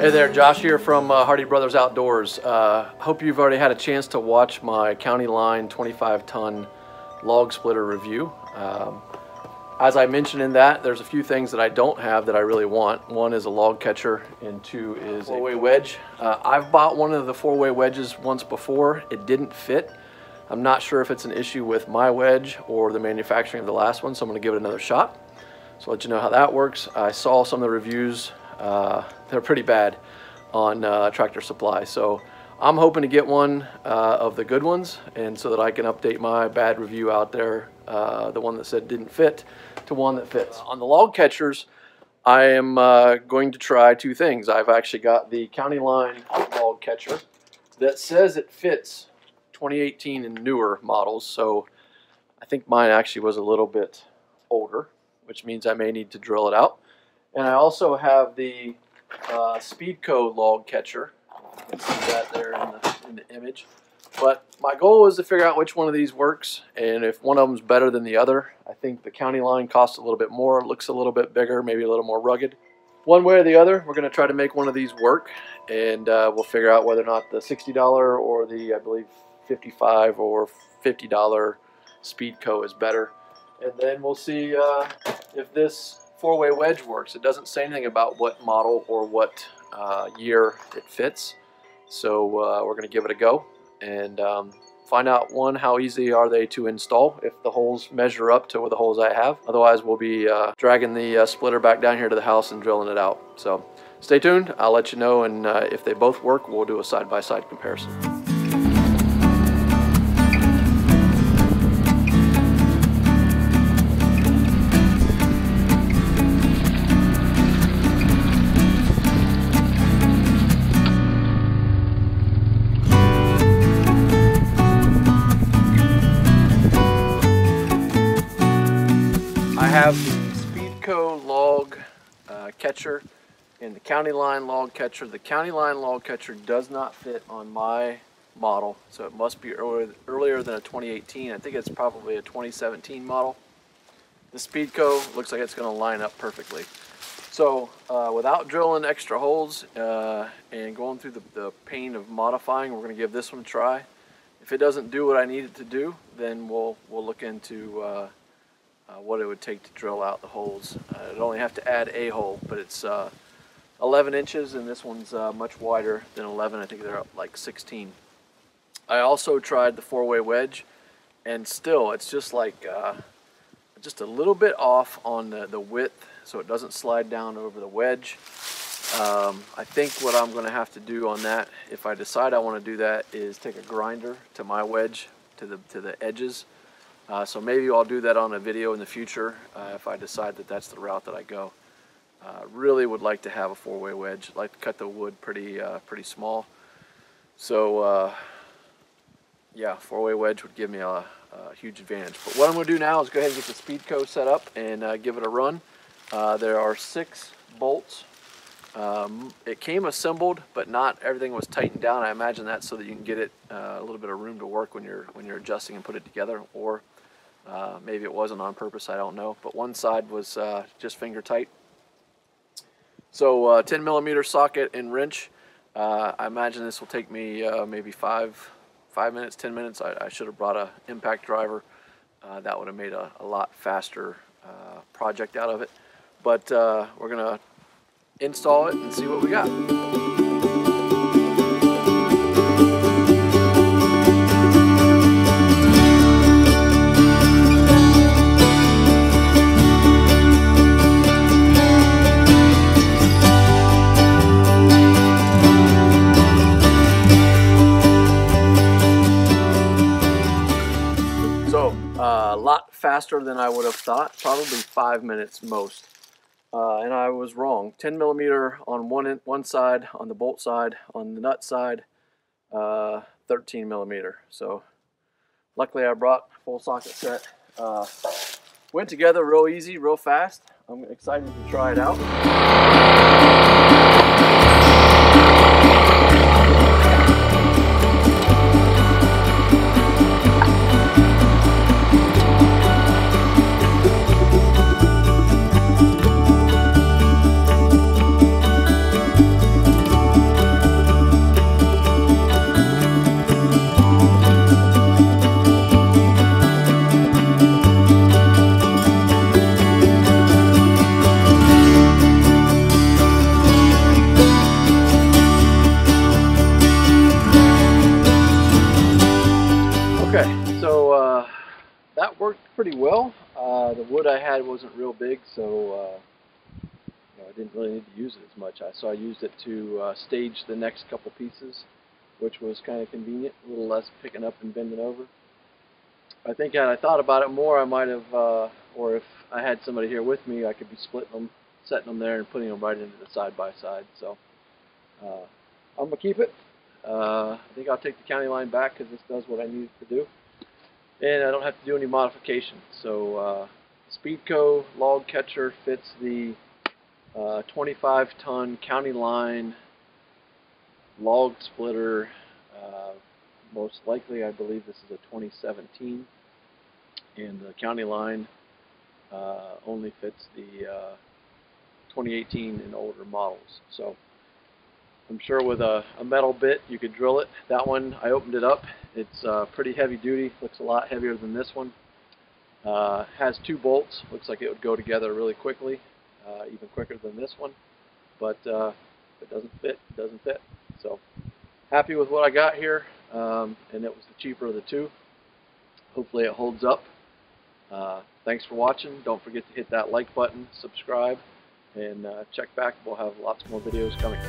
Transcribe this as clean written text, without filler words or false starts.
Hey there, Josh here from Hardy Brothers Outdoors. Hope you've already had a chance to watch my CountyLine 25-ton log splitter review. As I mentioned in that, there's a few things that I don't have that I really want. One is a log catcher, and two is a four-way wedge. I've bought one of the four-way wedges once before. It didn't fit. I'm not sure if it's an issue with my wedge or the manufacturing of the last one, so I'm going to give it another shot. So I'll let you know how that works. I saw some of the reviews. They're pretty bad on Tractor Supply, so I'm hoping to get one of the good ones, and so that I can update my bad review out there, the one that said didn't fit, to one that fits. On the log catchers, I am going to try two things. I've actually got the CountyLine log catcher that says it fits 2018 and newer models, so I think mine actually was a little bit older, which means I may need to drill it out. And I also have the SpeeCo log catcher. You can see that there in the image. But my goal is to figure out which one of these works, and if one of them's better than the other. I think the CountyLine costs a little bit more, looks a little bit bigger, maybe a little more rugged. One way or the other, we're going to try to make one of these work, and we'll figure out whether or not the $60 or the, I believe, $55 or $50 SpeeCo is better. And then we'll see if this four-way wedge works. It doesn't say anything about what model or what year it fits, so we're going to give it a go and find out, one, how easy are they to install if the holes measure up to the holes I have. Otherwise, we'll be dragging the splitter back down here to the house and drilling it out. So stay tuned. I'll let you know, and if they both work, we'll do a side-by-side comparison. I have the SpeeCo log catcher and the CountyLine log catcher. The CountyLine log catcher does not fit on my model, so it must be earlier than a 2018. I think it's probably a 2017 model. The SpeeCo looks like it's going to line up perfectly. So without drilling extra holes and going through the pain of modifying, we're going to give this one a try. If it doesn't do what I need it to do, then we'll look into what it would take to drill out the holes. I'd only have to add a hole, but it's 11 inches, and this one's much wider than 11. I think they're up like 16. I also tried the four-way wedge, and still it's just like just a little bit off on the width, so it doesn't slide down over the wedge. I think what I'm going to have to do on that, if I decide I want to do that, is take a grinder to my wedge, to the edges. So maybe I'll do that on a video in the future if I decide that that's the route that I go. Really would like to have a four-way wedge. I'd like to cut the wood pretty small. So yeah, four-way wedge would give me a huge advantage. But what I'm going to do now is go ahead and get the SpeeCo set up and give it a run. There are 6 bolts. It came assembled, but not everything was tightened down. I imagine that's so that you can get it a little bit of room to work when you're adjusting and put it together, or maybe it wasn't on purpose, I don't know. But one side was just finger tight. So 10 millimeter socket and wrench. I imagine this will take me maybe 5 minutes, 10 minutes. I should have brought an impact driver. That would have made a lot faster project out of it. But we're gonna install it and see what we got. A lot faster than I would have thought, probably 5 minutes most. And I was wrong. 10 millimeter on one side, on the bolt side, on the nut side, 13 millimeter. So luckily I brought a full socket set. Went together real easy, real fast. I'm excited to try it out. Okay, so that worked pretty well. The wood I had wasn't real big, so I didn't really need to use it as much. So I used it to stage the next couple pieces, which was kind of convenient, a little less picking up and bending over. I think had I thought about it more, I might have, or if I had somebody here with me, I could be splitting them, setting them there, and putting them right into the side-by-side. So I'm going to keep it. I think I'll take the CountyLine back because this does what I need it to do. And I don't have to do any modifications. So SpeeCo log catcher fits the 25-ton CountyLine log splitter. Most likely, I believe this is a 2017, and the CountyLine only fits the 2018 and older models. So I'm sure with a metal bit you could drill it. That one, I opened it up. It's pretty heavy duty. Looks a lot heavier than this one. Has 2 bolts. Looks like it would go together really quickly, even quicker than this one. But if it doesn't fit, it doesn't fit. So happy with what I got here, and it was the cheaper of the 2. Hopefully it holds up. Thanks for watching. Don't forget to hit that like button, subscribe, and check back. We'll have lots more videos coming.